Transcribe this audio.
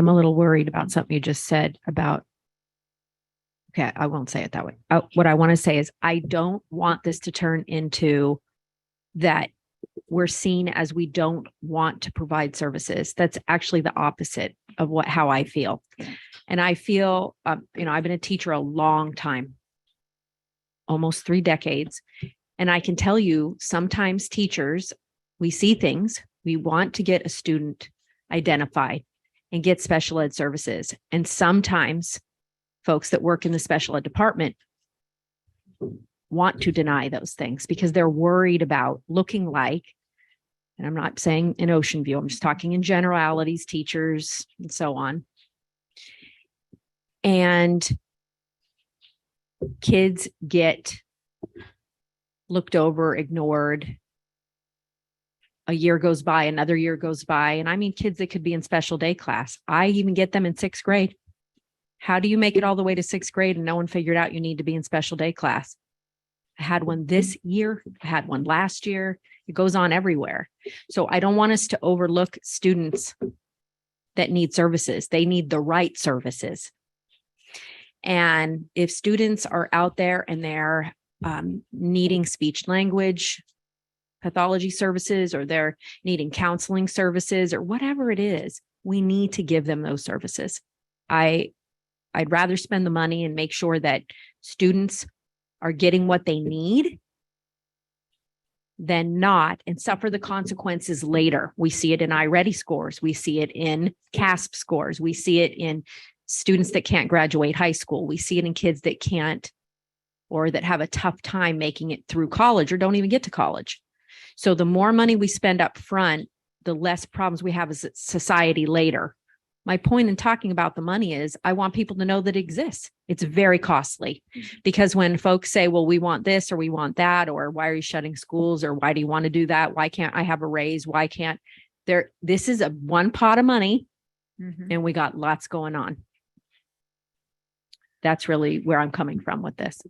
am a little worried about something you just said about, okay, I won't say it that way. What I want to say is I don't want this to turn into that we're seen as we don't want to provide services. That's actually the opposite of how I feel. And I feel, I've been a teacher a long time, almost 3 decades. And I can tell you, sometimes teachers, we see things, we want to get a student identified and get special ed services. And sometimes folks that work in the special ed department want to deny those things because they're worried about looking like, and I'm not saying in Ocean View, I'm just talking in generalities, teachers and so on. And kids get looked over, ignored. A year goes by, another year goes by. And I mean, kids that could be in special day class. I even get them in 6th grade. How do you make it all the way to 6th grade and no one figured out you need to be in special day class? I had one this year. I had one last year. It goes on everywhere. So I don't want us to overlook students that need services. They need the right services. And if students are out there and they're needing speech language pathology services, or they're needing counseling services, or whatever it is, we need to give them those services. I'd rather spend the money and make sure that students are getting what they need than not and suffer the consequences later. We see it in iReady scores. We see it in CASP scores. We see it in students that can't graduate high school. We see it in kids that can't, or that have a tough time making it through college or don't even get to college. So the more money we spend up front, the less problems we have as a society later. My point in talking about the money is I want people to know that it exists. It's very costly because when folks say, well, we want this or we want that, or why are you shutting schools, or why do you want to do that? Why can't I have a raise? Why can't there? This is a one pot of money and we got lots going on. That's really where I'm coming from with this.